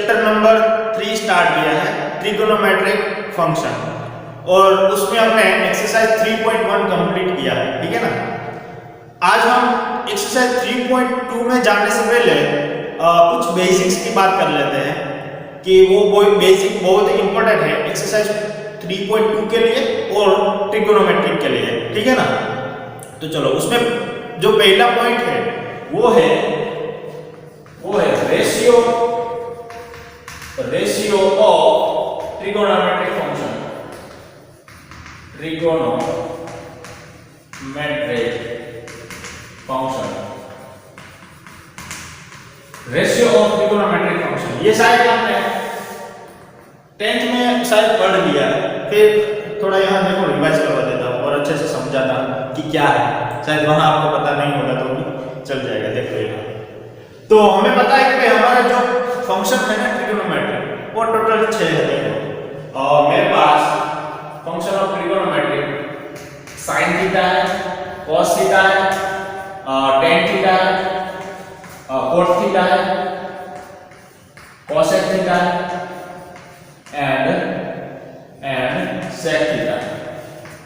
Chapter number 3 start किया है, trigonometric function, और उसमें हमने एक्सरसाइज 3.1 कंप्लीट किया है, ठीक है ना। आज हम एक्सरसाइज 3.2 में जाने से पहले कुछ बेसिक्स की बात कर लेते हैं कि वो बेसिक बहुत ही इंपॉर्टेंट है एक्सरसाइज 3.2 के लिए और ट्रिगोनोमेट्रिक के लिए, ठीक है ना। तो चलो, उसमें जो पहला पॉइंट है वो है ratio of trigonometric function, ratio of trigonometric function. ये शायद आपने 10th में शायद पढ़ लिया है, फिर थोड़ा यहाँ देखो रिवाइज करवा देता हूँ और अच्छे से समझाता कि क्या है, शायद वहां आपको पता नहीं होगा तो भी चल जाएगा। देखो यहाँ तो हमें पता है कि हमारा जो फंक्शन है ना ट्रिगोनोमेट्रिक, वो टोटल 6 है। देखो और मेरे पास function of trigonometric sin theta है, cos थीटा है, tan थीटा है, cot थीटा है, cosec थीटा है एंड sec थीटा है।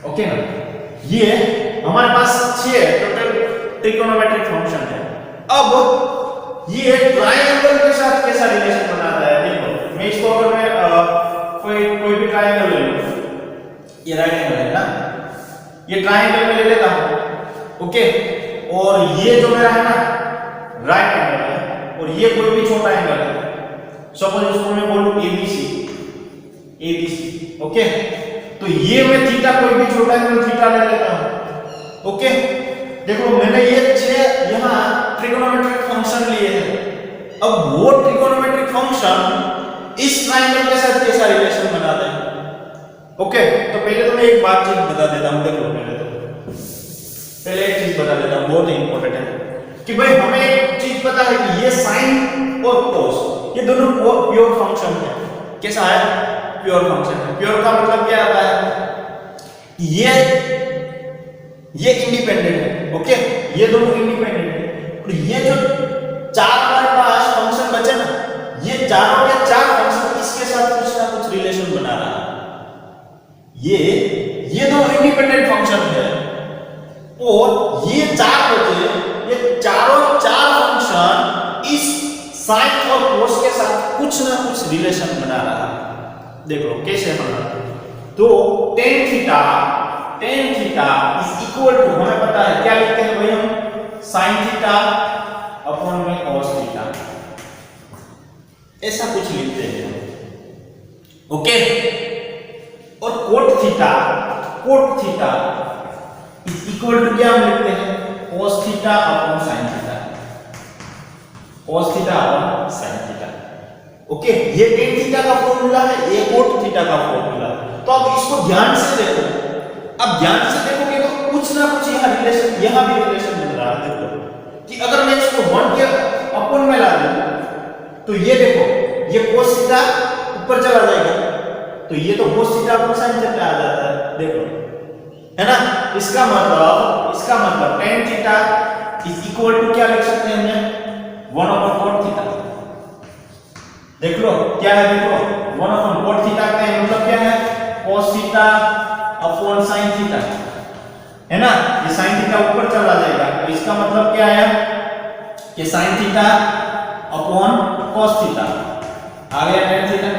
ओके ना, ये हमारे पास 6 टोटल ट्रिगोनोमेट्रिक फंक्शन है। अब ये ट्रायंगल के साथ कैसा रिलेशन बनाता है, देखो मैं इसको अगर मैं कोई भी ट्रायंगल ले लूं, ये राइट एंगल है ना, ये ट्रायंगल में ले लेता हूं, ओके, और ये जो मेरा है ना राइट एंगल है, और ये कोई भी छोटा एंगल है, सपोज इसको मैं बोलूं ABC, ओके, तो ये मैं थीटा कोई भी छोटा एंगल थीटा ले लेता हूं, ओके। देखो मैंने ये 6 यहां ट्रिगोनोमेट्रिक फंक्शन लिए हैं। अब वो ट्रिगोनोमेट्रिक फंक्शन इस ट्रायंगल के साथ कैसा रिलेशन बनाते हैं, ओके। तो पहले तो मैं एक बात चीज बता देता हूं, देखो पहले एक चीज बता देता हूं, बहुत ही इंपॉर्टेंट है कि भाई हमें एक चीज पता है कि ये साइन और कोस ये दोनों प्योर फंक्शन है। कैसा है? प्योर फंक्शन है। प्योर का मतलब क्या आता है? ये इंडिपेंडेंट है, ओके, ये दोनों इंडिपेंडेंट है, और ये जो 4 हमारे पास फंक्शन बचे ना, ये चारों के 4 फंक्शन इसके साथ कुछ ना कुछ रिलेशन बना रहा है। ये दो इंडिपेंडेंट फंक्शन है, और ये 4 बचे, ये चारों 4 फंक्शन इस साइन और कोस के साथ कुछ ना कुछ रिलेशन बना रहा है। देख लो कैसे बना रहा है। तो tan theta is equal to, हमें पता है क्या लिखते हैं भाई हम, sin थीटा अपॉन में cos थीटा, ऐसा कुछ लिखते हैं, ओके। और cot theta is equal to क्या हम लिखते हैं, cos theta upon sin theta, cos theta upon sin theta, okay. ये tan थीटा का फॉर्मूला है, ये cot थीटा का फॉर्मूला है। तो अब इसको ध्यान से देखो, अब ध्यान से देखोगे तो कुछ ना कुछ यहाँ भी रिलेशन मिल रहा है। देखो कि अगर मैं इसको 1 के अपॉन में ला दूं, तो ये देखो ये cos थीटा ऊपर चला जाएगा, तो ये तो cos theta upon sin theta आ जाता है, देखो, है ना। इसका मतलब tan theta is equal to क्या लिख सकते हैं हमने, 1 अपॉन cot थीटा। देख लो क्या है, देखो 1 अपॉन cot थीटा का मतलब क्या है, cos theta upon sin theta, है ना। ये sin थीटा ऊपर चला जाएगा, तो इसका मतलब क्या आया कि sin theta upon cos theta, आ गया tan थीटा,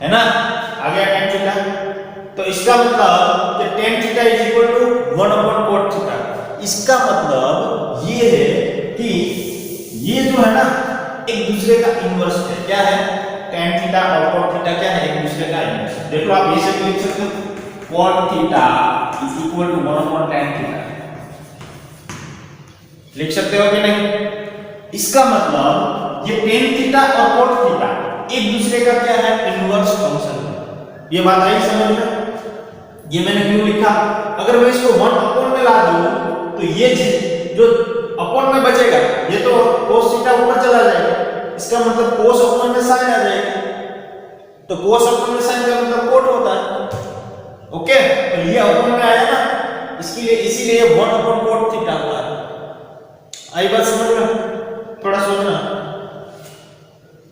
है ना, आ गया tan थीटा। तो इसका मतलब कि tan theta is equal to 1 upon cot theta. इसका मतलब ये है कि ये जो है ना एक दूसरे का इनवर्स है। क्या है? tan थीटा और cot थीटा क्या है, एक दूसरे का इनवर्स। देखो आप ये से लिख सकते हो, cot theta is equal to 1 upon tan theta, लिख सकते हो कि नहीं। इसका मतलब ये tan थीटा और cot थीटा एक दूसरे का क्या है, इनवर्स फंक्शन है। ये बात आई समझ में? ये मैंने क्यों लिखा, अगर मैं इसको 1 अपॉन में ला दूं, तो ये जो अपॉन में बचेगा, ये तो cos थीटा ऊपर चला जाएगा, इसका मतलब cos अपॉन में sin आ जाएगा, तो cos अपॉन में sin का मतलब cot होता है, ओके। तो ये अपॉन में आया ना, इसीलिए 1 अपॉन cot थीटा हुआ है। आई बात समझ में? थोड़ा सोचना।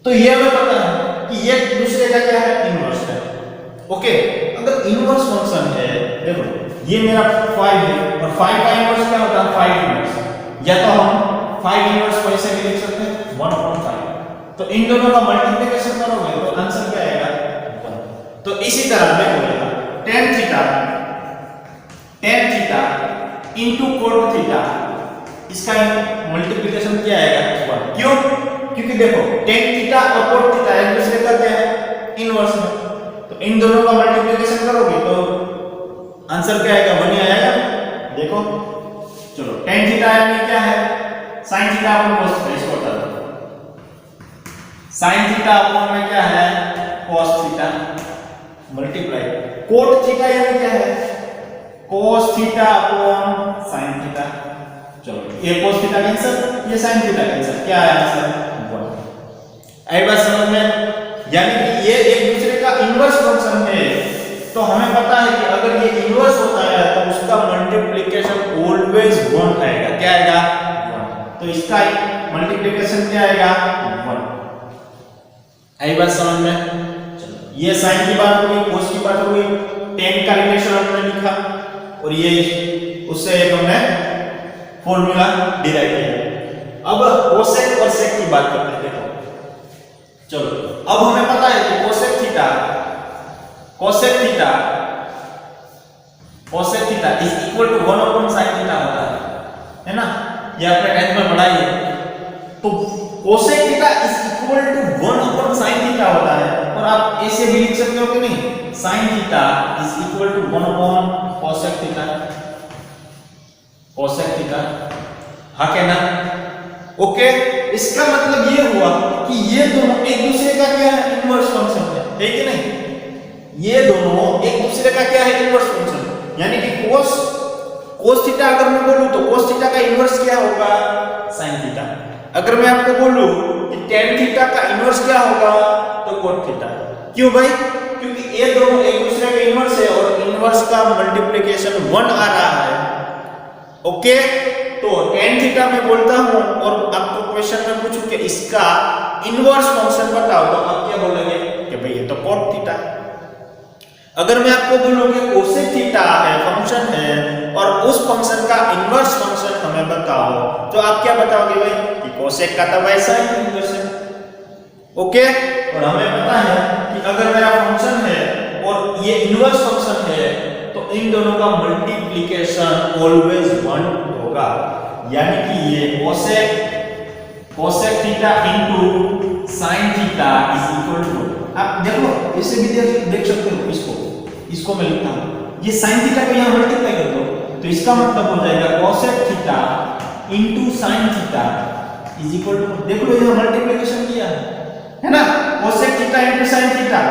तो तो ये हमें पता है कि ये दूसरे का क्या है, इनवर्स है। ओके, अगर इनवर्स फंक्शन है, देखो ये मेरा 5 है और 5 का इनवर्स क्या होता है, 5 इनवर्स, या तो हम 5 इनवर्स को ऐसे भी लिख सकते हैं 1/5। तो इन दोनों का मल्टीप्लिकेशन करोगे तो आंसर क्या आएगा, 1। तो इसी तरह देखो यहाँ tan theta into cot theta, इसका मल्टीप्लिकेशन क्या आएगा, 1। क्यों? क्योंकि देखो tan थीटा और cot थीटा एक दूसरे का क्या है, इनवर्स है। तो इन दोनों का मल्टीप्लिकेशन करोगे तो आंसर क्या आएगा, 1 ही आएगा। देखो चलो tan थीटा में क्या है, sin थीटा अपन cos थीटा, इसको बता दो। sin थीटा अपन में क्या है, cos theta multiply cot theta यानी क्या है, cos theta upon sin theta. चलो ये cos थीटा कैंसिल, ये sin थीटा कैंसिल, क्या आया आंसर, 1। आई बात समझ में? यानी कि ये एक दूसरे का इनवर्स फंक्शन है, तो हमें पता है कि अगर ये इनवर्स होता है तो उसका मल्टीप्लिकेशन ऑलवेज 1 आएगा। क्या आएगा, 1। तो इसका मल्टीप्लिकेशन क्या आएगा, 1। आई बात समझ में? चलो ये sin की बात हो गई, cos की बात हो गई, tan का रिलेशन हमने लिखा और ये उससे एक हमने फॉर्मूला डिराइव किया। अब cosec और sec की बात करते हैं। देखो चलो अब हमें पता है कि cosec theta is equal to 1/sin theta होता है ना, ये आपने 10th में पढ़ा है। तो cosec theta is equal to 1/sin theta होता है, और आप ऐसे भी लिख सकते हो कि नहीं, sin theta is equal to 1/cosec theta, cosec theta, हाँ क्या ना? ओके, इसका मतलब ये हुआ कि ये दोनों एक दूसरे का क्या है, इनवर्स फंक्शन है कि नहीं? ये दोनों एक दूसरे का क्या है, इनवर्स फंक्शन। यानी कि cos थीटा अगर मैं बोलूं तो cos थीटा का इनवर्स क्या होगा, sin थीटा। अगर मैं आपको बोलूं कि tan थीटा का इनवर्स क्या होगा, तो cot थीटा। क्यों भाई? क्योंकि ये दोनों एक दूसरे का इनवर्स है और इनवर्स का मल्टीप्लिकेशन 1 आ रहा है। ओके, तो tan थीटा मैं बोलता हूं और आपको क्वेश्चन में पूछूं कि इसका इनवर्स फंक्शन बताओ, तो आप क्या बोलोगे कि भाई ये तो cot थीटा। अगर मैं आपको बोलूं कि cosec थीटा है, फंक्शन है, और उस फंक्शन का इनवर्स फंक्शन हमें बताओ, तो आप क्या बताओगे भाई कि cosec का तो वैसा ही इनवर्स है। ओके, और हमें पता है कि अगर मेरा फंक्शन है और ये इनवर्स फंक्शन है तो इन दोनों का मल्टीप्लिकेशन ऑलवेज 1 होगा। यानी कि ये cosec theta into sin theta is equal to, आप देखो इसे भी देख सकते हो, इसको मैं लिखता हूं, ये sin थीटा को यहां मल्टीप्लाई कर दो तो इसका मतलब हो जाएगा cosec theta into sin theta is equal to, देख लो यहां मल्टीप्लिकेशन किया है ना, cosec theta into sin theta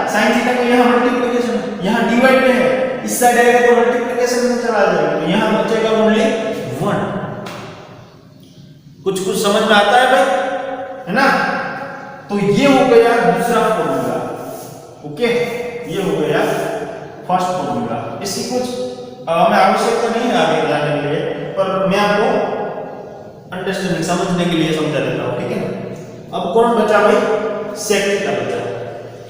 को यहां मल्टीप्लिकेशन, यहां डिवाइड में है, इस साइड आएगा तो मल्टीप्लिकेशन में चला जाएगा, तो यहां बचेगा ओनली 1। कुछ समझ में आता है भाई, है ना? तो ये हो गया दूसरा फॉर्मूला। ओके, ये हो गया फर्स्ट फॉर्मूला। इसकी कुछ हमें आवश्यकता नहीं है आगे जाने के लिए, पर मैं आपको अंडरस्टैंडिंग समझने के लिए समझा देता हूं, ठीक है? अब कौन बचा भाई, sec थीटा बचा।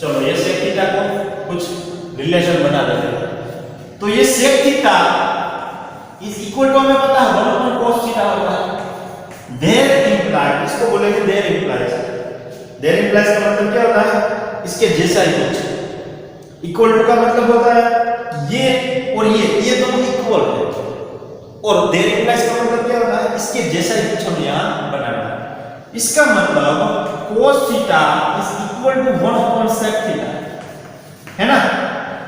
चलो ये sec थीटा को कुछ रिलेशन बना देते हैं। तो ये sec theta is equal to, हमें पता है 1/cos थीटा होता है। देयर इंप्लाइज, इसको बोलेंगे देयर इंप्लाइज का मतलब क्या होता है, इसके जैसा ही कुछ। इक्वल टू का मतलब होता है ये और ये दोनों इक्वल है, और देयर इंप्लाइज का मतलब क्या होता है, इसके जैसा ही कुछ हम यहां बनाना है। इसका मतलब cos theta is equal to 1/sec theta, है ना?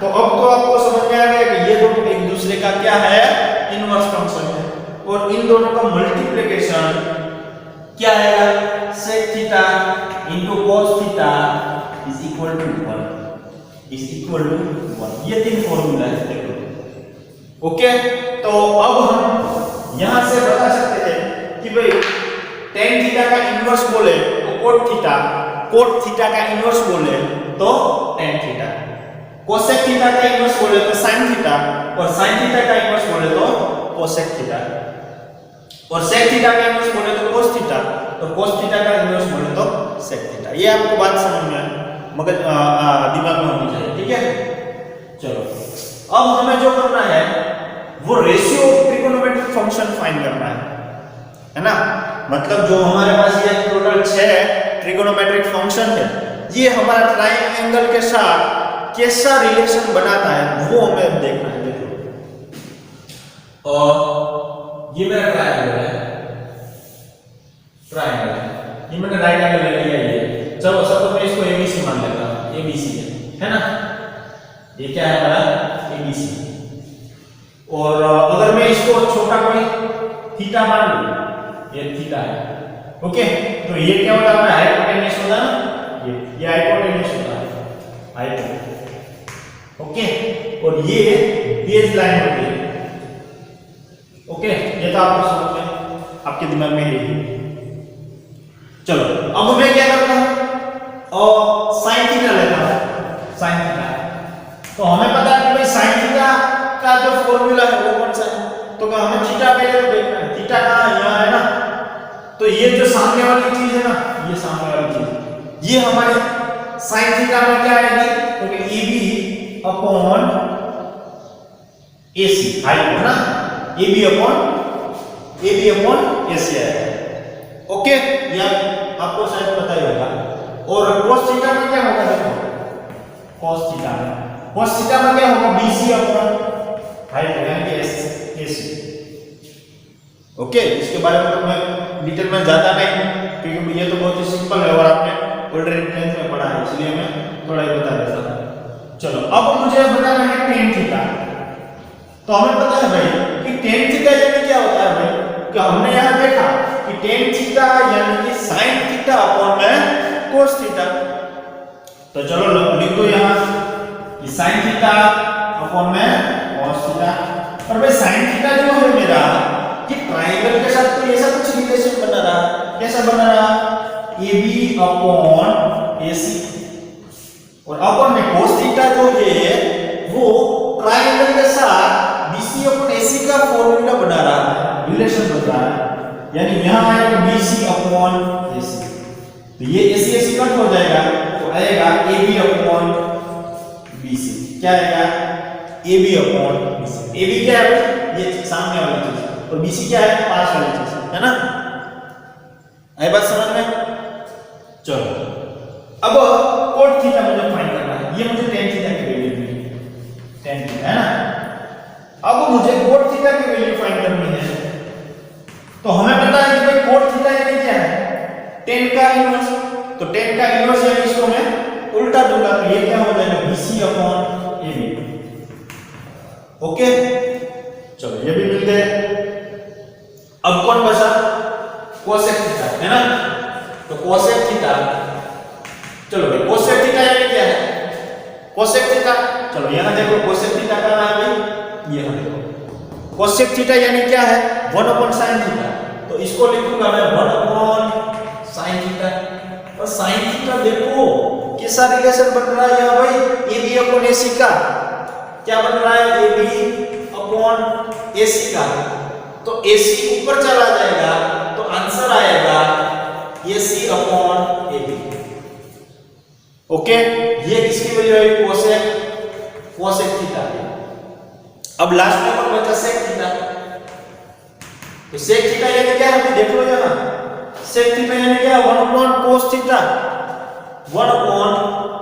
तो अब तो आपको समझ में आ गया कि ये दोनों एक दूसरे का क्या है, इनवर्स फंक्शन है, और इन दोनों का मल्टीप्लिकेशन क्या आएगा, sec theta into cos theta is equal to 1। ये तीन फॉर्मूला है, देखो। ओके, तो अब हम यहां से बता सकते हैं कि भाई tan थीटा का इनवर्स बोले तो cot थीटा का इनवर्स बोले तो tan थीटा, cosec थीटा का इनवर्स बोले तो sin थीटा, और sin थीटा का इनवर्स बोले तो cosec थीटा, और sec थीटा का इनवर्स बोले तो cos थीटा, और cos थीटा का इनवर्स बोले तो सेक थीटा। ये आपको बात समझ में मगज दिमाग में होनी चाहिए, ठीक है। चलो अब हमें जो करना है वो ratio of trigonometric function find करना है ना। मतलब जो हमारे पास ये टोटल 6 ट्रिगोनोमेट्रिक फंक्शन है, ये हमारा ट्रायंगल के साथ कैसा रिलेशन बनाता है वो हमें देखना है। देखो और ये मेरा ट्रायंगल है, ये मैंने राइट एंगल ले लिया ये। चलो सब मैं इसको एबीसी मान लेता हूं, एबीसी है ना। ये क्या है हमारा एबीसी। और अगर मैं इसको छोटा कोई थीटा मान लूं, ये थीटा है, ओके, तो ये क्या होता है हाइपोटेन्यूस होता है ना, ये हाइपोटेन्यूस होता है, हाइपो, ओके। और ये बेस लाइन होती है, ओके। ये तो आपको समझ में, आपके दिमाग में है। चलो अब मैं क्या करता हूं और sin थीटा लेता हूं, sin थीटा। तो हमें पता है कि भाई sin थीटा का जो फॉर्मूला है वो कौन सा है, तो हमें थीटा पहले तो देखना है, थीटा कहां है, यहां है ना। तो ये जो सामने वाली चीज है ना, ये सामने वाली चीज, ये हमारे sin थीटा में क्या आएगी, क्योंकि AB अपॉन AC हाइट है ना, AB अपॉन AC आएगा, ओके। ये आपको शायद पता ही होगा। और cos थीटा में क्या होगा, देखो cos थीटा में क्या होगा, BC अपॉन हाइट यानी कि AC, ओके। इसके बारे में तो मैं डिटेल में जाता नहीं, क्योंकि ये तो बहुत ही सिंपल है और आपने ऑलरेडी 10th में पढ़ा है, इसलिए मैं थोड़ा ही बता देता हूं। चलो अब मुझे बताना है tan थीटा। तो हमें पता है भाई कि tan थीटा यानी क्या होता है भाई, कि हमने यहां देखा कि tan थीटा यानी कि sin थीटा अपॉन में cos थीटा। तो चलो लिख दो यहां कि sin थीटा अपॉन में cos थीटा। और भाई sin थीटा जो है मेरा कि ट्रायंगल के साथ तो ऐसा कुछ रिलेशन बना रहा, कैसा बना रहा, AB अपॉन AC। और अपॉन में cos थीटा जो है वो ट्रायंगल के साथ BC अपॉन AC का फॉर्मूला बना रहा है, रिलेशन बन रहा है। यानी यहां आएगा BC अपॉन AC, तो ये AC कट हो जाएगा, तो आएगा AB अपॉन BC। क्या आएगा, AB अपॉन BC। AB क्या है, ये सामने वाली चीज, और BC क्या है, पास वाली चीज, है ना। आई बात समझ में। चलो अब cot थीटा मुझे फाइंड करना है, ये मुझे tan थीटा की वैल्यू मिली, tan थीटा है ना। अब मुझे cot थीटा की वैल्यू फाइंड करनी है। तो हमें पता है कि भाई cot थीटा यानी क्या है, tan का इनवर्स। तो tan का इनवर्स यानी इसको मैं उल्टा दूंगा, तो ये क्या हो जाएगा, BC अपॉन AB, ओके। चलो ये भी मिल गए। अब कौन बचा, कोसेक थीटा, है ना। तो कोसेक थीटा, चलो भाई कोसेक थीटा यानी क्या है, कोसेक थीटा, चलो यहां देखो कोसेक थीटा का नाम है, ये देखो कोसेक थीटा यानी क्या है, 1 अपॉन sin थीटा। तो इसको लिखूंगा मैं 1 अपॉन sin थीटा। और sin थीटा देखो कैसा रिलेशन बन रहा है यहां भाई, AB अपॉन AC का। क्या बन रहा है, AB अपॉन AC का। तो AC ऊपर चला जाएगा, तो आंसर आएगा AC अपॉन AB, ओके। ये किसकी वैल्यू है, कोसेक थीटा। अब लास्ट में कौन बचा, सेक थीटा। तो सेक थीटा यानी क्या है, देख लो यहां, सेक थीटा यानी क्या है, 1 upon cos theta, 1 upon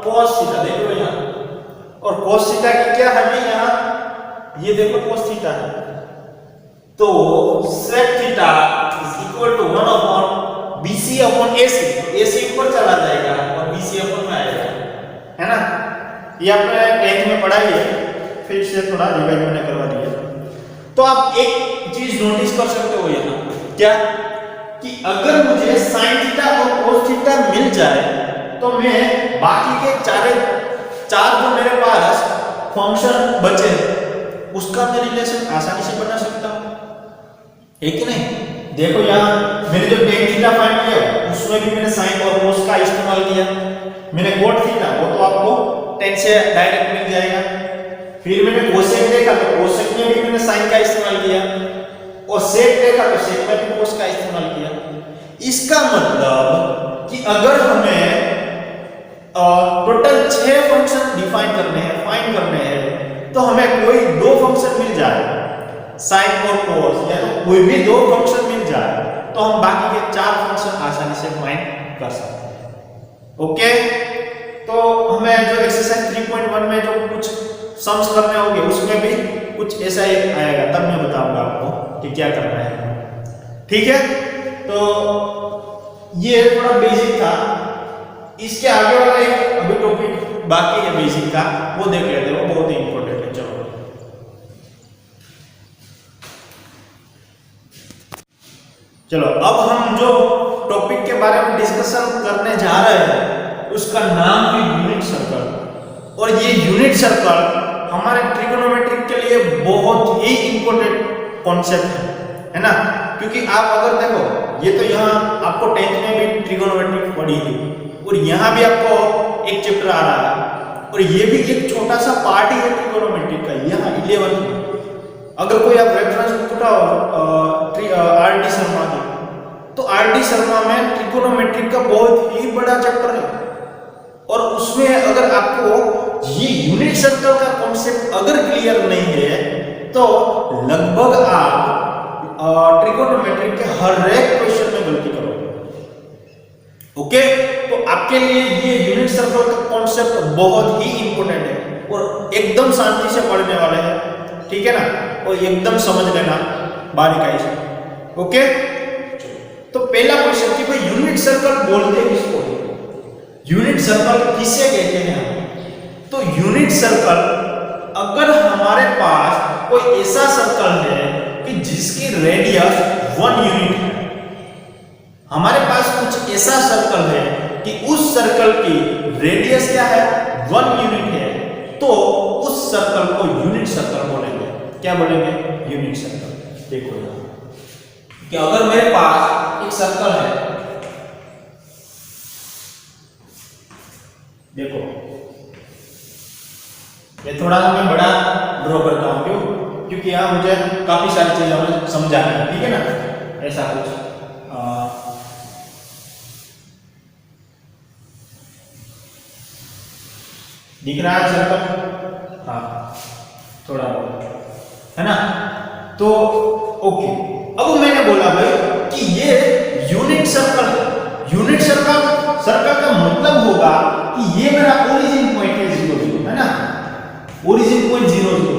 cos theta, देख लो यहां। और cos थीटा की क्या है यहां, ये देखो cos थीटा है। तो sec theta is equal to 1 upon BC upon AC। AC ऊपर चला जाएगा और BC अपॉन में आएगा, है ना। ये आपने 10th में पढ़ा ही है, फिर से थोड़ा रिवाइज मैंने करवा दिया। तो आप एक चीज नोटिस कर सकते हो यहां, क्या, कि अगर मुझे sin थीटा और cos थीटा मिल जाए तो मैं बाकी के चार जो मेरे पास फंक्शन बचे उसका मैं रिलेशन आसानी से बना सकता हूं, है कि नहीं। देखो यहां मैंने जो tan थीटा फाइंड किया उसमें भी मैंने sin और cos का इस्तेमाल किया। मैंने cot थीटा वो तो आपको tan से डायरेक्ट मिल जाएगा। फिर मैंने कोसेक देखा तो कोसेक में भी मैंने sin का इस्तेमाल किया, और सेक देखा तो सेक में भी cos का इस्तेमाल किया। इसका मतलब कि अगर हमें टोटल 6 फंक्शन डिफाइन करने हैं, फाइंड करने हैं, तो हमें कोई 2 फंक्शन मिल जाए साइन और कोस, या तो कोई भी 2 फंक्शन मिल जाए तो हम बाकी के 4 फंक्शन आसानी से फाइंड कर सकते हैं। ओके, तो हमें जो एक्सरसाइज 3.1 में जो कुछ सम्स करने होंगे उसमें भी कुछ ऐसा ही आएगा, तब मैं बताऊंगा आपको कि क्या करना है। ठीक है, तो ये थोड़ा बेसिक था। इसके आगे वाला एक अभी टॉपिक बाकी है बेसिक का, वो देख लेते हैं, वो बहुत ही इंपॉर्टेंट है। चलो अब हम जो टॉपिक के बारे में डिस्कशन करने जा रहे हैं उसका नाम है यूनिट सर्कल। और ये यूनिट सर्कल हमारे ट्रिगोनोमेट्रिक के लिए बहुत ही इंपॉर्टेंट कॉन्सेप्ट है ना, क्योंकि आप अगर देखो, ये तो यहाँ आपको 10th में भी ट्रिगोनोमेट्रिक पढ़ी थी और यहाँ भी आपको एक चैप्टर आ रहा है, और ये भी एक छोटा सा पार्ट ही है ट्रिगोनोमेट्रिक का, यहाँ 11th में। अगर कोई आप रेफरेंस उठाओ आर.डी. शर्मा की, तो आर.डी. शर्मा में ट्रिगोनोमेट्रिक का बहुत ही बड़ा चैप्टर है, और उसमें अगर आपको ये यूनिट सर्कल का कॉन्सेप्ट अगर क्लियर नहीं है तो लगभग आप ट्रिगोनोमेट्रिक के हर एक क्वेश्चन में गलती करोगे। ओके, तो आपके लिए ये यूनिट सर्कल का कॉन्सेप्ट बहुत ही इंपॉर्टेंट है और एकदम शांति से पढ़ने वाले हैं, ठीक है ना, और एकदम समझ लेना बारीकाई से। ओके, तो पहला क्वेश्चन कि भाई यूनिट सर्कल बोलते किसको है, यूनिट सर्कल किसे कहते हैं? तो यूनिट सर्कल, अगर हमारे पास कोई ऐसा सर्कल है कि जिसकी रेडियस 1 यूनिट है, हमारे पास कुछ ऐसा सर्कल है कि उस सर्कल की रेडियस क्या है, 1 यूनिट है, तो उस सर्कल को यूनिट सर्कल बोलेंगे। क्या बोलेंगे? Unit circle. देखो यहाँ कि अगर मेरे पास एक सर्कल है, देखो ये थोड़ा सा मैं बड़ा ड्रॉ करता हूं, क्योंकि यहाँ मुझे काफी सारी चीजें हमें समझानी है, ठीक है ना, ऐसा कुछ दिख रहा है सर्कल? हाँ, थोड़ा बहुत है ना। तो ओके, अब मैंने बोला भाई कि ये यूनिट सर्कल है। यूनिट सर्कल का मतलब होगा कि ये मेरा ओरिजिन पॉइंट है 0 0, है ना, ओरिजिन पॉइंट 0 0,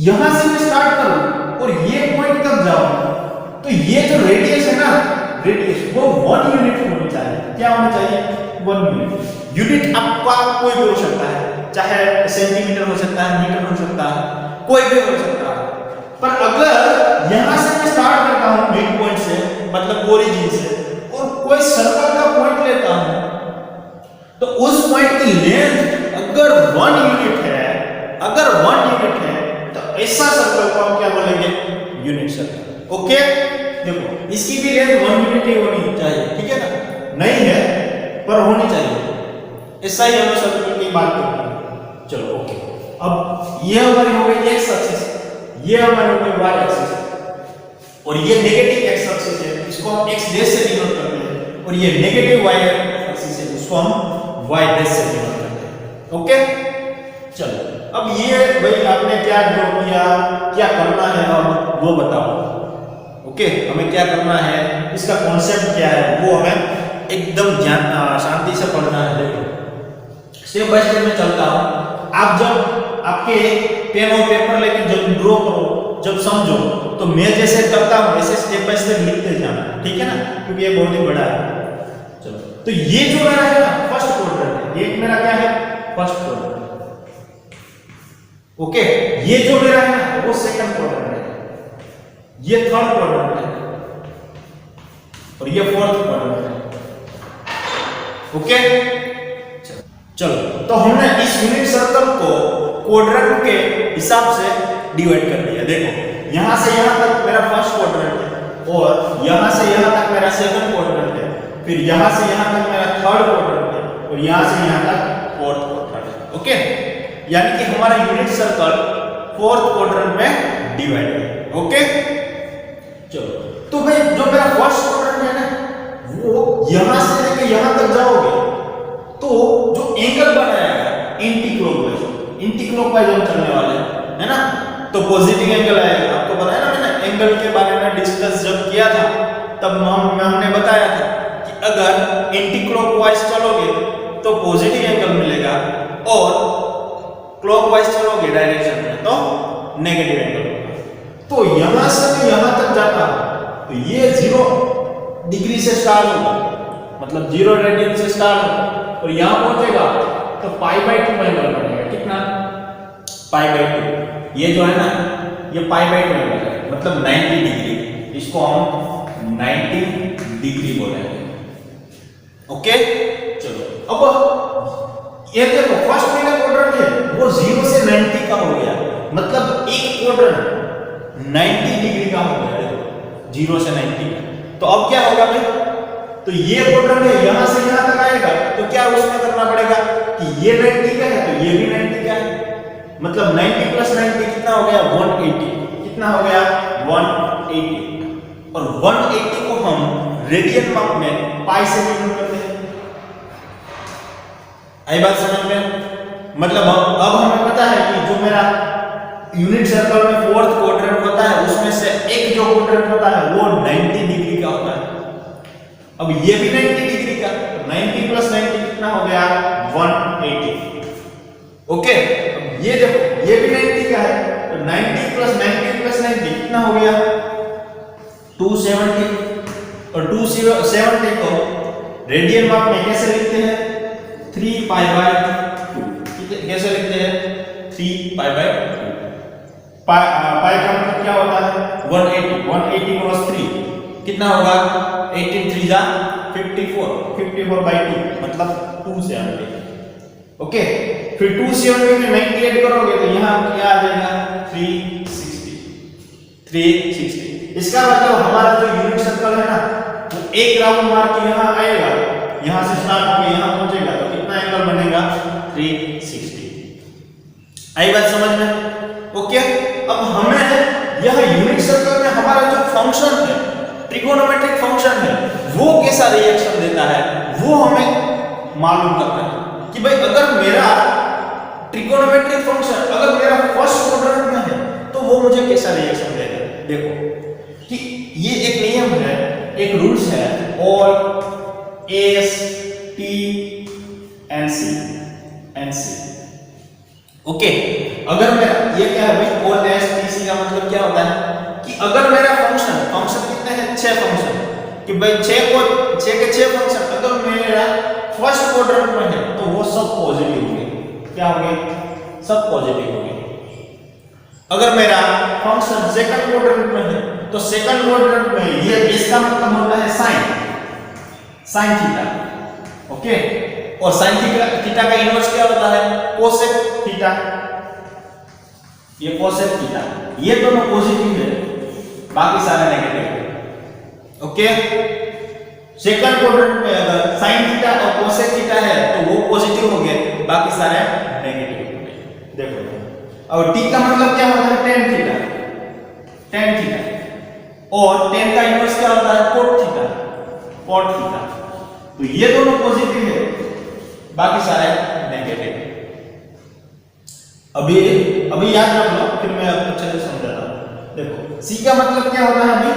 यहां से मैं स्टार्ट करूं और ये पॉइंट तक जाऊं, तो ये जो रेडियस है ना, रेडियस वो 1 यूनिट होनी चाहिए। क्या होनी चाहिए? 1 यूनिट। यूनिट आपका कोई भी हो सकता है, चाहे सेंटीमीटर हो सकता है, मीटर हो सकता है, कोई भी हो सकता है, पर अगर यहां से मैं स्टार्ट करता हूं मिड पॉइंट से, मतलब ओरिजिन से, और कोई सर्कल का पॉइंट लेता हूं, तो उस पॉइंट की लेंथ अगर 1 यूनिट है, अगर 1 यूनिट है, तो ऐसा सर्कल को हम क्या बोलेंगे? Unit circle. ओके, देखो इसकी भी लेंथ 1 यूनिट ही होनी चाहिए, ठीक है ना, नहीं है पर होनी चाहिए, ऐसा ही हम सर्कल की बात करते हैं। चलो ओके, अब ये हमारी हो गई एक्स एक्सिस, ये हमारी हो गई वाई एक्सिस, और ये नेगेटिव एक्स एक्सिस है, इसको हम एक्स डैश से डिनोट करते हैं, और ये नेगेटिव वाई एक्सिस है, उसको हम वाई डैश से डिनोट करते हैं। ओके, चलो अब ये भाई आपने क्या ड्रॉ किया, क्या करना है अब वो बताओ। ओके, हमें क्या करना है, इसका कॉन्सेप्ट क्या है, वो हमें एकदम ध्यान शांति से पढ़ना है। देखो स्टेप बाय स्टेप में चलता हूं, आप जब आपके पेन और पेपर लेके जब ड्रॉ करो, जब समझो, तो मैं जैसे करता हूं ऐसे स्टेप बाय स्टेप लिखते जाना, ठीक है ना, क्योंकि ये बहुत ही बड़ा है। चलो, तो ये जो मेरा है ना फर्स्ट क्वाड्रेंट है, ये मेरा क्या है? First quadrant. ओके, ये जो मेरा है ना वो सेकंड क्वाड्रेंट है, ये थर्ड क्वाड्रेंट है, और ये फोर्थ क्वाड्रेंट है। ओके, चलो तो हमने इस यूनिट सर्कल को क्वाड्रेंट के हिसाब से डिवाइड कर दिया। देखो यहां से यहां तक मेरा फर्स्ट क्वाड्रेंट है, और यहां से यहां तक मेरा सेकंड क्वाड्रेंट है, फिर यहां से यहां तक मेरा थर्ड क्वाड्रेंट है, और यहां से यहां तक फोर्थ क्वाड्रेंट है। ओके, यानी कि हमारा यूनिट सर्कल फोर्थ क्वाड्रेंट में डिवाइड है। ओके, चलो तो भाई जो मेरा फर्स्ट क्वाड्रेंट है यहां से लेके यहां तक जाओगे तो जो एंगल बनाएगा एंटी क्लॉकवाइज हम चलने वाले हैं, है ना। तो पॉजिटिव एंगल आएगा। आपको बताया ना मैंने एंगल के बारे में डिस्कस जब किया था तब हमने बताया था कि अगर एंटी क्लॉकवाइज चलोगे तो पॉजिटिव एंगल मिलेगा और क्लॉकवाइज चलोगे डायरेक्शन में तो नेगेटिव एंगल होगा। तो यहां से मैं यहां तक जाता हूं तो ये 0 डिग्री से स्टार्ट होगा, मतलब 0 रेडियन से स्टार्ट होगा और यहां पहुंचेगा तो π/2 एंगल बनेगा। कितना? π/2। ये जो है ना ये π/2 एंगल है, मतलब 90 डिग्री। इसको हम 90 डिग्री बोलेंगे। ओके, चलो अब ये देखो फर्स्ट मेरा क्वाड्रेंट है वो 0 से 90 का हो गया, मतलब एक क्वाड्रेंट 90 डिग्री का हो गया। देखो 0 से 90 का। तो अब क्या होगा भाई? तो ये क्वाड्रेंट है यहां से यहां तक आएगा तो क्या उसमें करना पड़ेगा कि ये 90 का है तो ये भी 90 का है, मतलब 90 + 90 कितना हो गया? 180। कितना हो गया? 180। और 180 को हम रेडियन माप में पाई से डिनोट करते हैं। आई बात समझ में? मतलब अब हमें पता है कि जो मेरा यूनिट सर्कल में फोर्थ क्वाड्रेंट होता है उसमें से एक जो क्वाड्रेंट होता है वो 90 डिग्री का होता है। अब ये भी 90 डिग्री का, तो 90 + 90 कितना हो गया? 180। ओके, अब ये देखो ये भी 90 का है तो 90 + 90 + 90 कितना हो गया? 270। और 270 को रेडियन माप में कैसे लिखते हैं? 3π/2। कैसे लिखते हैं? 3π/2। पाई का मतलब क्या होता है? 180। 180 × 3 कितना होगा? 18 3 जा 54। 54/2 मतलब 270। ओके, फिर 270 में 90 ऐड करोगे तो यहां क्या आ जाएगा? 360। 360। इसका मतलब हमारा जो यूनिट सर्कल है ना वो एक राउंड मार के यहां आएगा, यहां से स्टार्ट होकर यहां पहुंचेगा तो कितना एंगल बनेगा? 360। आई बात समझ में? ओके, अब हमें यह यूनिट सर्कल में हमारा जो फंक्शन है ट्रिगोनोमेट्रिक फंक्शन है वो कैसा रिएक्शन देता है वो हमें मालूम करना है कि भाई अगर मेरा ट्रिगोनोमेट्रिक फंक्शन अगर मेरा फर्स्ट क्वाड्रेंट में है तो वो मुझे कैसा रिएक्शन देगा। देखो कि ये एक नियम है, एक रूल्स है, और S T N C. Okay, अगर मेरा ये क्या है भाई? ऑल एस टी सी का मतलब क्या होता है कि अगर मेरा फंक्शन कितने हैं? 6 फंक्शन, कि भाई 6 के 6 फंक्शन अगर मेरा फर्स्ट क्वाड्रेंट में है तो वो सब पॉजिटिव होंगे। क्या होंगे? सब पॉजिटिव होंगे। अगर मेरा फंक्शन सेकंड क्वाड्रेंट में है तो सेकंड क्वाड्रेंट में ये इसका मतलब होता है sin थीटा। ओके, और sin थीटा का इन्वर्स क्या होता है? cosec theta. ये cosec थीटा, ये दोनों पॉजिटिव है, बाकी सारे नेगेटिव है। ओके, सेकंड क्वाड्रेंट में अगर sin थीटा और cosec थीटा है तो वो पॉजिटिव हो गए, बाकी सारे नेगेटिव हो गए। देखो, और t का मतलब क्या होता है? tan theta. और tan का इन्वर्स क्या होता है? cot theta. तो ये दोनों पॉजिटिव है, बाकी सारे नेगेटिव। अभी याद रख लो, फिर मैं आपको अच्छे से समझाता हूं। देखो c का मतलब क्या होता है? अभी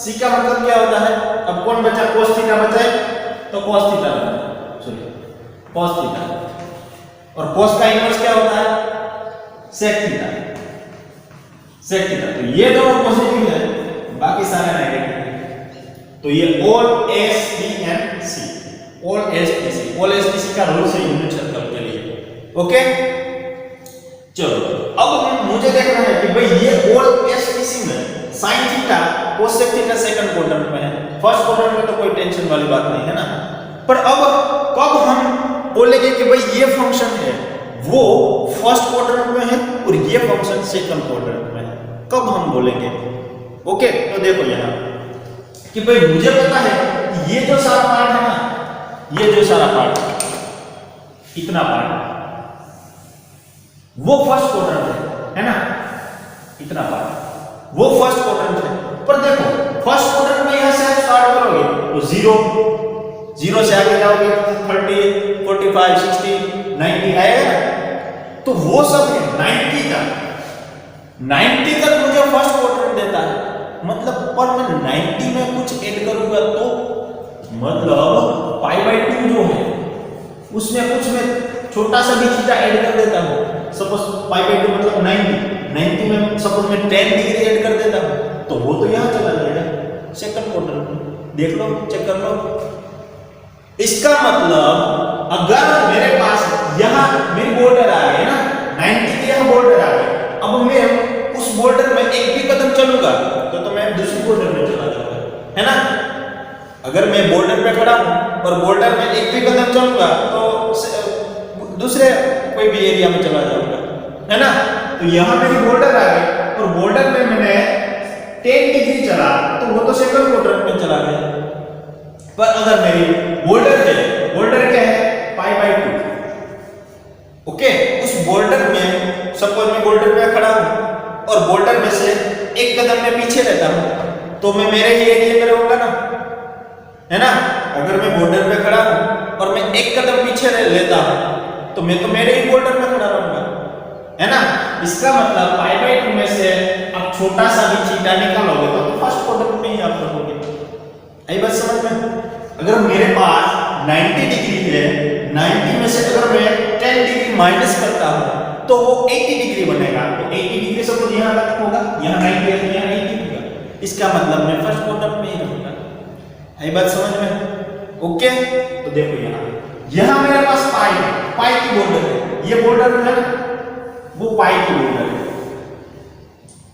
c का मतलब क्या होता है? अब कौन बचा? cos थीटा बचा है तो cos थीटा बचा, सॉरी cos थीटा। और cos का इन्वर्स क्या होता है? sec theta. तो ये दोनों पॉजिटिव है, बाकी सारे नेगेटिव है। तो ये all S T N C, all S T C का रूल है यूनिट सर्कल के लिए। ओके, चलो अब मुझे देखना है कि भाई ये ऑल एस टी सी में sin theta cosec theta second quadrant में है, फर्स्ट क्वाड्रेंट में तो कोई टेंशन वाली बात नहीं है ना। पर अब कब हम बोलेंगे कि भाई ये फंक्शन है वो फर्स्ट क्वाड्रेंट में है और ये फंक्शन सेकंड क्वाड्रेंट में है, कब हम बोलेंगे? ओके, तो देखो यहां कि भाई मुझे पता है कि ये जो सारा पार्ट है ना, ये जो सारा पार्ट, इतना पार्ट वो फर्स्ट क्वाड्रेंट है ना, इतना पार्ट वो फर्स्ट क्वाड्रेंट है। पर देखो फर्स्ट क्वाड्रेंट में यहां से स्टार्ट करोगे तो 0 0 से आगे जाओगे तो 30, 45, 60, 90 आएगा ना। तो वो सब 90 तक मुझे फर्स्ट क्वाड्रेंट देता है, मतलब पर मैं 90 में कुछ ऐड करूंगा तो मतलब π/2 जो है उसमें कुछ मैं छोटा सा भी थीटा ऐड कर देता हूँ। सपोज π/2 मतलब 90 में सपोज मैं 10 डिग्री ऐड कर देता हूँ तो वो तो यहाँ चला जाएगा सेकंड क्वाड्रेंट में। देख लो, चेक कर लो। इसका मतलब अगर मेरे पास यहाँ मेरी बॉर्डर आ गई ना, 90 के यहाँ बॉर्डर आ गई, अब मैं उस बॉर्डर में एक भी कदम चलूंगा तो मैं दूसरी बॉर्डर में चला जाऊंगा, है ना। अगर मैं बॉर्डर पे खड़ा हूं और बॉर्डर में एक भी कदम चलूंगा तो दूसरे कोई भी एरिया में चला जाऊंगा, है ना। तो यहाँ मेरी बॉर्डर आ गई और बॉर्डर में मैंने 10 डिग्री चला तो वो तो सेकंड क्वाड्रेंट में चला गया। पर अगर मेरी बॉर्डर क्या है π/2, ओके, उस बॉर्डर में सपोज मैं बॉर्डर पे खड़ा हूं और बॉर्डर में से एक कदम में पीछे रहता हूं तो मैं मेरे ही एरिया में रहूंगा ना, है ना। अगर मैं बॉर्डर पे खड़ा हूं और मैं एक कदम पीछे लेता हूं तो मैं तो मेरे ही बॉर्डर में खड़ा रहूंगा, है ना। इसका मतलब π/2 में से अब छोटा सा भी थीटा निकालोगे तो फर्स्ट क्वाड्रेंट में ही आप रहोगे। आई बात समझ में। अगर मेरे पास 90 डिग्री है, 90 में से अगर मैं 10 डिग्री माइनस करता हूं तो वो 80 डिग्री बनेगा। तो 80 डिग्री सपोज यहां तक होगा, यहां 90 है तो यहां 80 होगा। इसका मतलब मैं फर्स्ट क्वाड्रेंट में ही रहूंगा। आई बात समझ में। ओके, तो देखो यहां मेरे पास पाई की बॉर्डर है, ये बॉर्डर है ना, वो पाई की बॉर्डर है।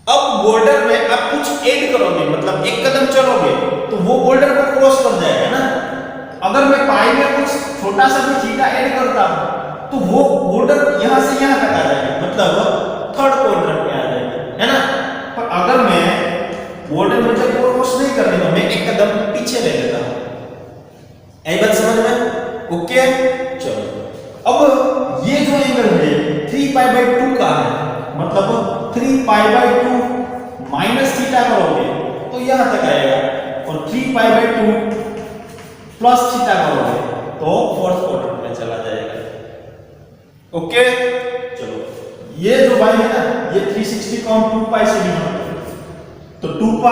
अब बॉर्डर में आप कुछ ऐड करोगे, मतलब एक कदम चलोगे तो वो बॉर्डर को क्रॉस कर जाएगा ना। अगर मैं पाई में कुछ छोटा सा भी थीटा ऐड करता हूं तो वो बॉर्डर यहां से यहां तक आ जाएगा, मतलब थर्ड क्वाड्रेंट में आ जाएगा, है ना। पर अगर मैं बॉर्डर में जब क्रॉस नहीं करने तो मैं एक कदम पीछे ले लेता हूं। आई बात समझ में। ओके, चलो अब ये जो एंगल है 3π/2 का है, मतलब 3π/2 माइनस थीटा करोगे तो यहां तक आएगा और 3π/2 प्लस थीटा करोगे तो फोर्थ क्वाड्रेंट में चला जाएगा। ओके, चलो ये जो भाई है ना, ये 360 को हम 2π से डिवाइड करें तो 2π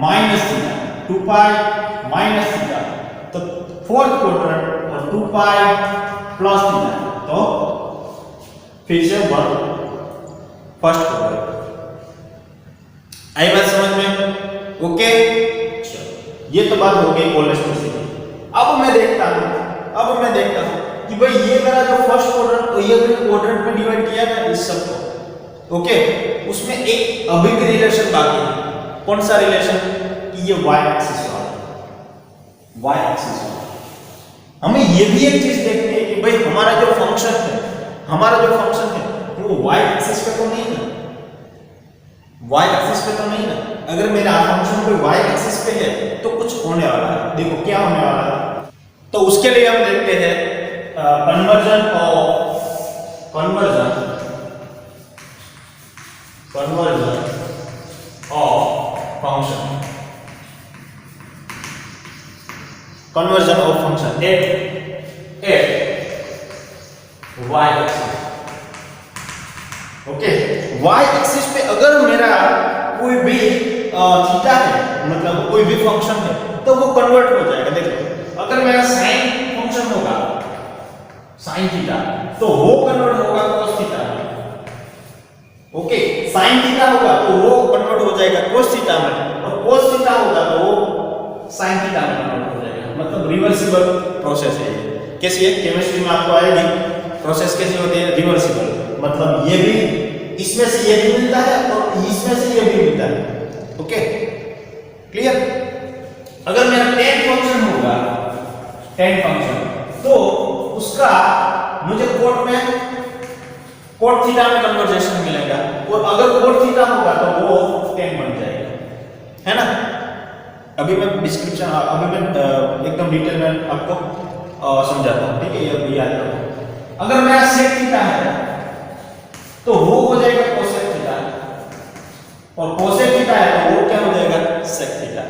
माइनस थीटा, 2π माइनस थीटा तो फोर्थ क्वाड्रेंट और 2π प्लस थीटा तो फिर से फर्स्ट क्वाड्रेंट। आई बात समझ में। ओके, ये तो बात हो गई कोलेस्ट्रॉल से। अब मैं देखता हूं कि भाई ये मेरा जो फर्स्ट क्वाड्रेंट और ये मैंने क्वाड्रेंट में डिवाइड किया ना इस सबको, ओके, उसमें एक अभी भी रिलेशन बाकी है। कौन सा रिलेशन? कि ये y एक्सिस वाला, हमें ये भी एक चीज देखनी है कि भाई हमारा जो फंक्शन है वो y एक्सिस पे तो नहीं ना, y एक्सिस पे तो नहीं ना। अगर मेरा फंक्शन कोई y एक्सिस पे है तो कुछ होने वाला है। देखो क्या होने वाला है, तो उसके लिए हम देखते हैं conversion of function at y axis. Okay, y axis पे अगर मेरा कोई भी थीटा है, मतलब कोई भी फंक्शन है तो वो कन्वर्ट हो जाएगा। देखो अगर मेरा साइन फंक्शन होगा साइन थीटा तो वो कन्वर्ट होगा cos थीटा में। ओके, साइन थीटा होगा तो वो कन्वर्ट हो जाएगा cos थीटा में, और cos थीटा होगा तो वो साइन थीटा में कन्वर्ट हो जाएगा। मतलब रिवर्सिबल प्रोसेस है। कैसी है? केमिस्ट्री में आपको आएगी प्रोसेस कैसी होती है, रिवर्सिबल। मतलब ये भी इसमें से ये भी मिलता है और इसमें से ये भी मिलता है। Okay, clear. अगर मेरा tan फंक्शन होगा, tan फंक्शन, तो उसका मुझे cot थीटा में कन्वर्जेशन मिलेगा, और अगर cot थीटा होगा तो वो tan बन जाएगा, है ना। अभी मैं डिस्क्रिप्शन, अभी मैं एकदम डिटेल में आपको समझाता हूं, ठीक है। ये याद रखो। अगर मेरा sec थीटा है तो वो हो जाएगा cosec थीटा, और cosec थीटा है तो वो क्या हो जाएगा sec थीटा।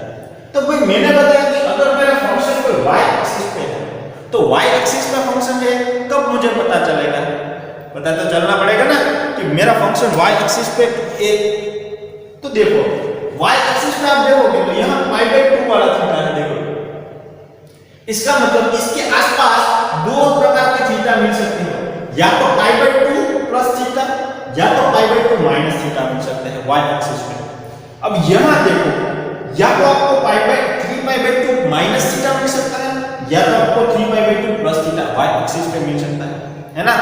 तो भाई मैंने बताया कि अगर मेरा फंक्शन कोई y एक्सिस पे है तो y एक्सिस पे फंक्शन है, कब मुझे पता चलेगा? पता तो चलना पड़ेगा ना कि मेरा फंक्शन y एक्सिस पे है। तो देखो y एक्सिस पे आप देखोगे तो यहाँ π/2 वाला थीटा है, देखो इसका मतलब इसके आसपास दो प्रकार के थीटा मिल सकते हैं, या तो π/2 प्लस थीटा या तो π/2 माइनस थीटा मिल सकते हैं y एक्सिस पे। अब यहाँ देखो या तो आपको 3π/2 माइनस थीटा मिल सकता है या तो आपको 3π/2 प्लस थीटा y एक्सिस पे मिल सकता है ना।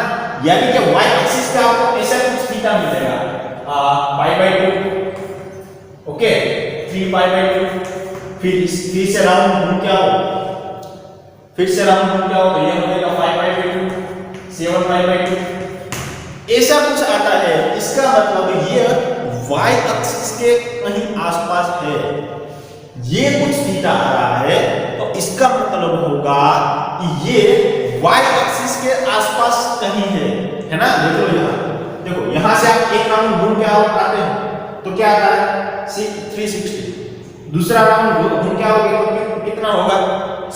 यानी कि y एक्सिस पे आपको ऐसा कुछ थीटा मिलेगा π/2, ओके 3π/2, फिर से राउंड घूम क्या हो, फिर से राउंड घूम क्या हो तो ये हो जाएगा 5/2, 7π/2, ऐसा कुछ आता है। इसका मतलब ये y एक्सिस के कहीं आसपास है, ये कुछ थीटा आ रहा है तो इसका मतलब होगा कि ये y एक्सिस के आसपास कहीं है ना। देखो यहाँ से आप एक राउंड घूम के आते हैं तो क्या आता है 360, दूसरा राउंड घूम के आओगे तो कितना होगा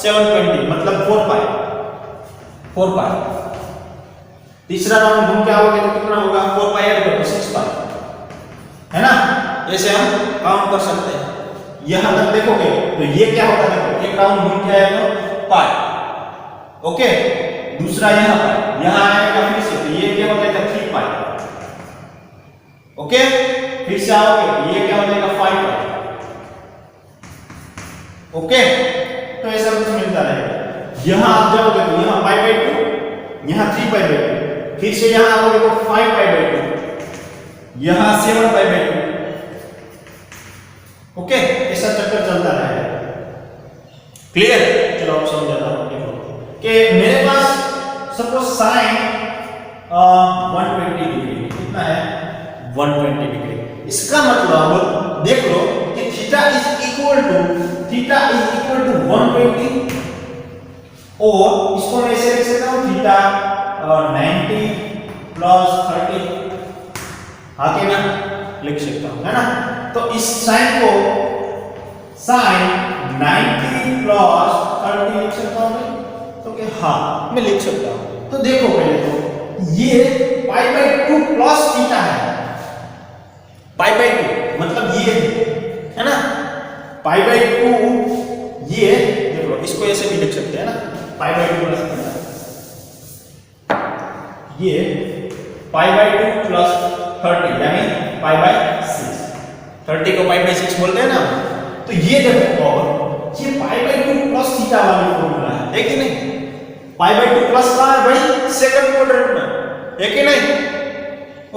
720 मतलब 4π, तीसरा राउंड घूम के आओगे तो कितना होगा 4π ऐड करो 6π, है ना। ऐसे हम काउंट कर सकते हैं। यहां तक देखोगे तो ये क्या होगा, देखो एक राउंड घूम के आएगा तो पाई, ओके दूसरा यहां पर यहां आएगा फिर से तो ये क्या हो जाएगा 3π, ओके फिर से आओगे तो ये क्या हो जाएगा 5π, ओके तो ऐसा कुछ मिलता रहेगा। यहां आप जाओगे तो यहां π/2, यहां 3π/2, फिर से यहां आओगे तो 5π/2, यहां 7π/2, ओके ऐसा चक्कर चलता रहेगा। क्लियर? चलो अब समझाता हूं। देखो कि मेरे पास सपोज साइन 120 डिग्री, कितना है 120 डिग्री। इसका मतलब देख लो कि थीटा इज इक्वल टू 120 और इसको मैं ऐसे लिख सकता हूं थीटा 90 प्लस 30, हाँ के ना लिख सकता हूं, है ना। तो इस साइन को साइन 90 प्लस 30 लिख सकता हूं मैं, तो क्या हाँ मैं लिख सकता हूं। तो देखो पहले तो ये π/2 प्लस थीटा है, π/2 मतलब ये है ना, π/2 ये देखो इसको ऐसे भी लिख सकते हैं ना π/2 प्लस थीटा, ये π/2 प्लस 30 यानी π/6, 30 को π/6 बोलते हैं ना। तो ये देखो और ये π/2 प्लस थीटा वाली फॉर्मूला है कि नहीं। π/2 प्लस कहां है भाई, सेकंड क्वाड्रेंट में, है कि नहीं।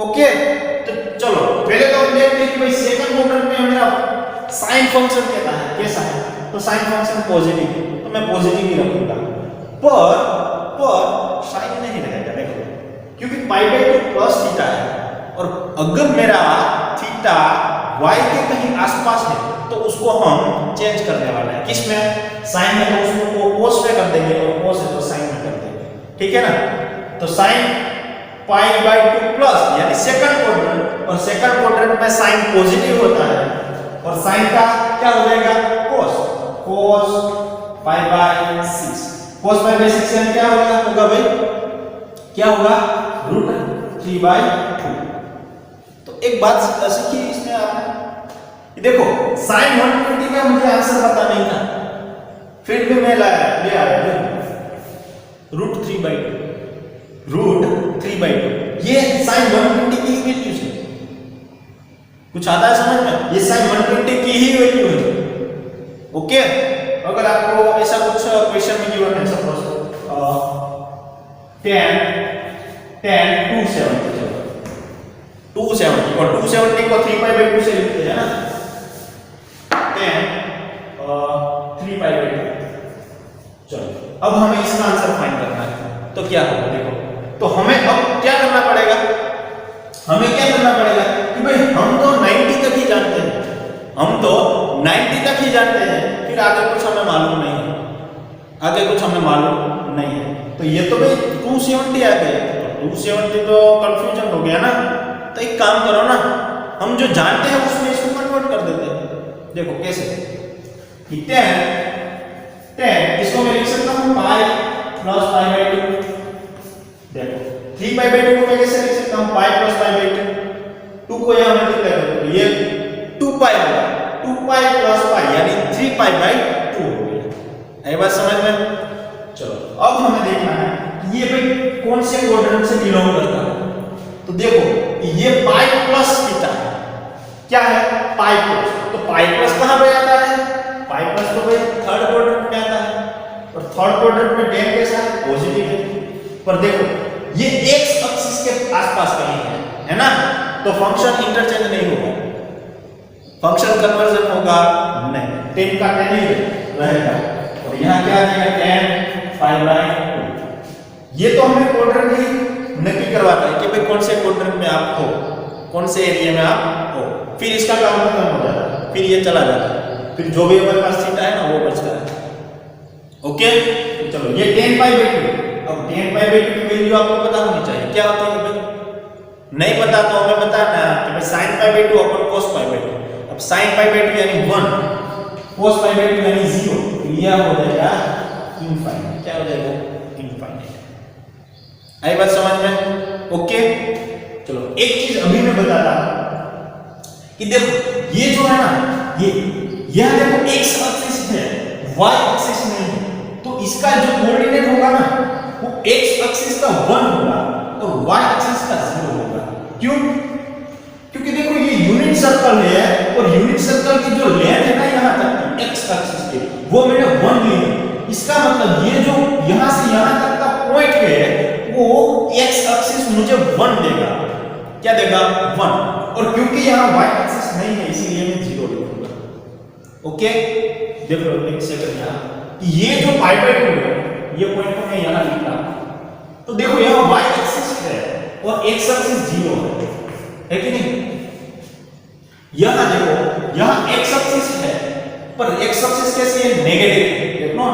ओके तो चलो पहले तो हम देखते हैं कि भाई सेकंड क्वाड्रेंट में मेरा साइन फंक्शन कहता है कैसा है, तो साइन फंक्शन पॉजिटिव है तो मैं पॉजिटिव ही रखूंगा, पर साइन नहीं रहेगा देखो, क्योंकि π/2 प्लस थीटा है और अगर मेरा थीटा y के कहीं आसपास है तो उसको हम चेंज करने वाले हैं, किसमें साइन है तो उसको cos में कर देंगे और cos है तो साइन में कर देंगे, ठीक है ना। तो साइन π/2 प्लस यानी सेकंड क्वाड्रेंट, और सेकंड क्वाड्रेंट में साइन पॉजिटिव होता है और साइन का क्या हो जाएगा cos π/6, cos π/6 यानी क्या होगा भाई, क्या होगा √3/2। तो एक बात सीखिए इसमें आपने, देखो साइन 120 का मुझे आंसर पता नहीं था, फिर भी मैं ले आया √3/2, ये साइन 120 की वैल्यू है, कुछ आता है समझ में, ये साइन 120 की ही वैल्यू है, ओके। अगर आपको ऐसा कुछ क्वेश्चन में गिवन है सपोज 10 270 और 270 को 3π/2 से लिखते हैं ना, 10 3π/2। चलो अब हमें इसका आंसर फाइंड करना है तो क्या होगा, देखो तो हमें अब क्या करना पड़ेगा, कि भाई हम तो 90 तक ही जानते हैं, फिर आगे कुछ हमें मालूम नहीं है, तो ये तो भाई 270 आ गए, तो 270 तो कंफ्यूजन हो गया ना। तो एक काम करो ना, हम जो जानते हैं उसमें इसको कन्वर्ट कर देते हैं। देखो कैसे, कि 10 इसको मैं लिख सकता हूं पाई प्लस पाई बाय 2। देखो 3 पाई बाय 2 को मैं कैसे लिख सकता हूं पाई प्लस पाई बाय 2 को यहां मल्टीप्लाई करो तो ये 2 पाई होगा, 2 पाई प्लस पाई यानी 3 पाई बाय 2 हो गया। ये बात समझ में? चलो अब हमें देखना है कि ये भाई कौन से क्वाड्रेंट से बिलोंग करता है। तो देखो ये पाई प्लस थीटा है, क्या है पाई प्लस, तो पाई प्लस कहां पे आता है, पाई प्लस तो भाई थर्ड क्वाड्रेंट में आता है और थर्ड क्वाड्रेंट में tan कैसा है पॉजिटिव है। पर देखो ये x एक्सिस के आसपास कहीं है ना, तो फंक्शन इंटरचेंज नहीं होगा, फंक्शन कन्वर्जन होगा नहीं, tan का tan ही रहेगा और यहां क्या रहेगा tan पाई बाय 2। ये तो हमें क्वाड्रेंट ही नक्की करवाता है कि भाई कौन से क्वाड्रेंट में आप हो, कौन से एरिया में आप हो, फिर इसका काम खत्म हो जाता है, फिर ये चला जाता है, फिर जो भी हमारे पास थीटा है ना वो बचता है। ओके तो चलो ये tan पाई बाय 2, अब tan पाई बाय 2 की वैल्यू आपको पता होनी चाहिए, क्या होती है भाई, नहीं पता तो हमें बताना कि भाई sin pi by 2 upon cos pi by 2। अब sin पाई बाय 2 यानी 1, cos पाई बाय 2 यानी 0, तो यह हो जाएगा इनफाइनाइट। क्या हो जाएगा इनफाइनाइट। आई बात समझ में? ओके चलो एक चीज अभी मैं बताता हूं कि देखो ये जो है ना यह देखो x एक्सिस है y एक्सिस नहीं है, तो इसका जो कोऑर्डिनेट होगा ना वो x एक्सिस का 1 होगा और y एक्सिस का 0 होगा। क्यों? क्योंकि देखो ये यूनिट सर्कल है और यूनिट सर्कल की जो लेंथ है ना यहां तक की x एक्सिस की वो मैंने 1 ली है, इसका मतलब ये जो यहां से यहां तक का पॉइंट है वो x एक्सिस मुझे 1 देगा। क्या देगा 1, और क्योंकि यहां y एक्सिस नहीं है इसीलिए मैं 0 लिखूंगा। ओके देख लो एक सेकंड यहां कि ये जो पाई बाय 2 है ये पॉइंट को मैं यहां लिखता हूं, तो देखो यहां y एक्सिस है और x एक्सिस 0 है कि नहीं। यहां देखो यहां x एक्सिस है पर x एक्सिस कैसी है नेगेटिव, देखो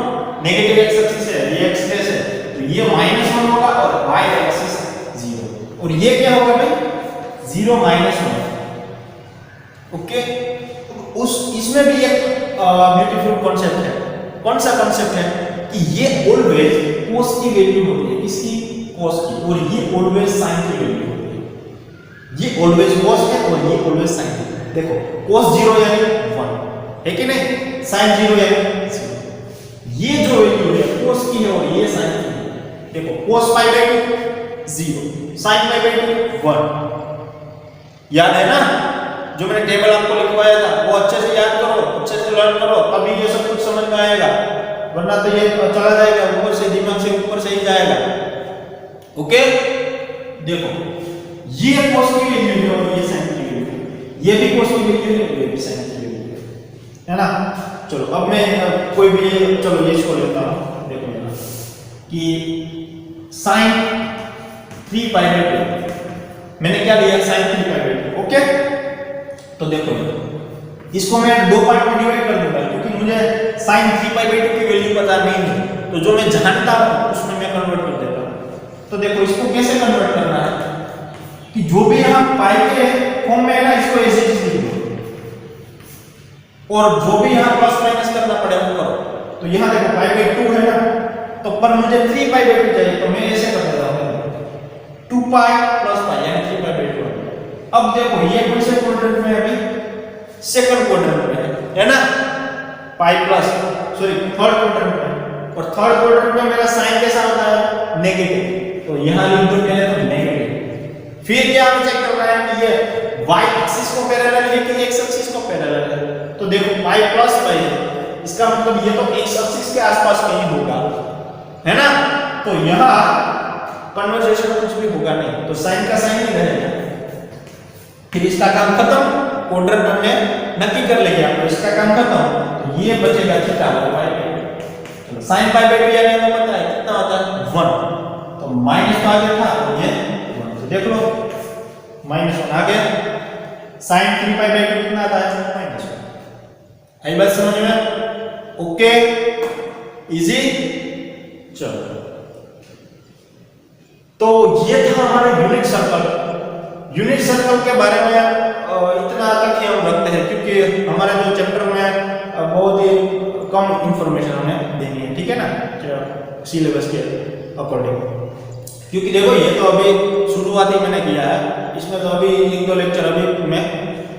नेगेटिव x एक्सिस है, ये x प्लस है तो ये -1 होगा और y एक्सिस 0 और ये क्या होगा भाई 0 -1। ओके उस इसमें भी एक ब्यूटीफुल कॉन्सेप्ट है। कौन सा कॉन्सेप्ट है कि ये ऑलवेज cos की वैल्यू होती है, किसकी cos की, और ये ऑलवेज sin की वैल्यू होती है। ये ऑलवेज cos है और ये ऑलवेज sin है। देखो cos 0 यानी 1 है कि नहीं, sin 0 यानी 0। ये जो वैल्यू है cos की है और ये sin की है। देखो cos pi by 2 0, sin pi by 2 1। याद है ना जो मैंने टेबल आपको लिखवाया था वो अच्छे से याद करो, अच्छे से लर्न करो, तभी ये सब कुछ समझ में आएगा, वरना तो ये चला जाएगा ऊपर से, दिमाग से ऊपर से ही जाएगा। ओके देखो ये cos की वैल्यू है और ये sin की वैल्यू है, ये भी cos की वैल्यू है और ये भी sin की वैल्यू है ना। चलो अब मैं कोई भी चलो ये इसको लेता हूं, देखो यहाँ कि sin 3 पाई बाय 2 मैंने क्या लिया sin 3 पाई बाय 2। ओके तो देखो इसको मैं दो पार्ट में डिवाइड कर दूंगा क्योंकि मुझे sin 3 पाई बाय 2 की वैल्यू पता नहीं है, तो जो मैं जानता हूं उसमें मैं कन्वर्ट कर देता हूं। तो देखो इसको कैसे कन्वर्ट करना है कि जो भी यहां पाई के फॉर्म में है ना इसको ऐसे ही लिख दो और जो भी यहां प्लस माइनस करना पड़े वो करो। तो यहां देखो पाई बाय 2 है ना, तो पर मुझे 3 पाई बाय 2 चाहिए तो मैं ऐसे कर देता हूं 2 पाई प्लस पाई यानी 3 पाई बाय 2। अब देखो ये कौन से क्वाड्रेंट में है अभी, सेकंड क्वाड्रेंट में है ना, pi plus sorry third quadrant में, और थर्ड क्वाड्रेंट में मेरा साइन कैसा होता है नेगेटिव, तो यहां लिख दो पहले तो नेगेटिव। फिर क्या हमें चेक करना है कि ये y एक्सिस को पैरेलल है कि x एक्सिस को पैरेलल है। तो देखो पाई प्लस पाई इसका मतलब ये तो x एक्सिस के आसपास कहीं होगा है ना, तो यहां कन्वर्जेशन कुछ भी होगा नहीं, तो साइन का साइन ही रहेगा। फिर इसका काम खत्म, क्वाड्रेंट हमने नक्की कर लिया तो इसका काम खत्म, तो ये बचेगा theta pi by 2। sin pi by 2 यानी हमें पता है कितना होता है 1, तो माइनस तो आगे था तो ये 1, तो देख लो -1 आ गया। sin 3 पाई बाय 2 कितना आता है -1। आई बात समझ में? Okay easy. चलो तो ये था हमारा यूनिट सर्कल। यूनिट सर्कल के बारे में इतना तक ही हम रखते हैं क्योंकि हमारे जो चैप्टर में बहुत ही कम इंफॉर्मेशन हमें देनी है, ठीक है ना, सिलेबस के अकॉर्डिंग। क्योंकि देखो ये तो अभी शुरुआती मैंने किया है, इसमें तो अभी 1-2 लेक्चर अभी मैं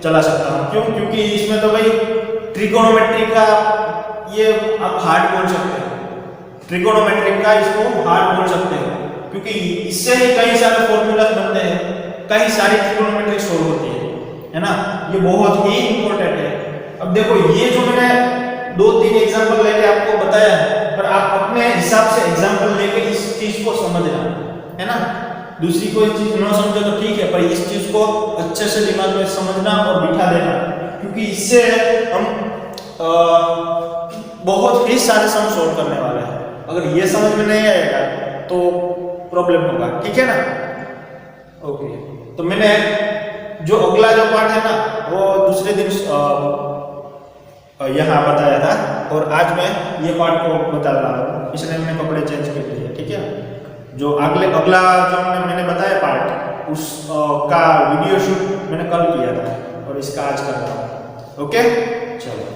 चला सकता हूँ। क्यों? क्योंकि इसमें तो भाई ट्रिगोनोमेट्री का ये आप हार्ड बोल सकते हो, ट्रिगोनोमेट्री का इसको हार्ड बोल सकते हो, क्योंकि इससे ही कई सारे फॉर्मूलाज बनते हैं, कई सारी ट्रिगोनोमेट्री सोल्व होती है ना, ये बहुत ही इंपॉर्टेंट है। अब देखो ये जो मैंने 2-3 एग्जांपल लेके आपको बताया है, पर आप अपने हिसाब से एग्जांपल लेके इस चीज को समझना है ना, दूसरी कोई चीज ना समझो तो ठीक है, पर इस चीज को अच्छे से दिमाग में समझना और बिठा देना, क्योंकि इससे हम बहुत ही सारे सम सोल्व करने वाले हैं। अगर ये समझ में नहीं आएगा तो प्रॉब्लम होगा, ठीक है ना। ओके, तो मैंने जो अगला जो पार्ट है ना वो दूसरे दिन यहाँ बताया था, और आज मैं ये पार्ट को बता रहा हूँ, इसलिए मैंने कपड़े चेंज कर लिए, ठीक है। जो अगला जो मैंने बताया पार्ट, उस का वीडियो शूट मैंने कल किया था और इसका आज कर रहा हूँ। ओके, चलो।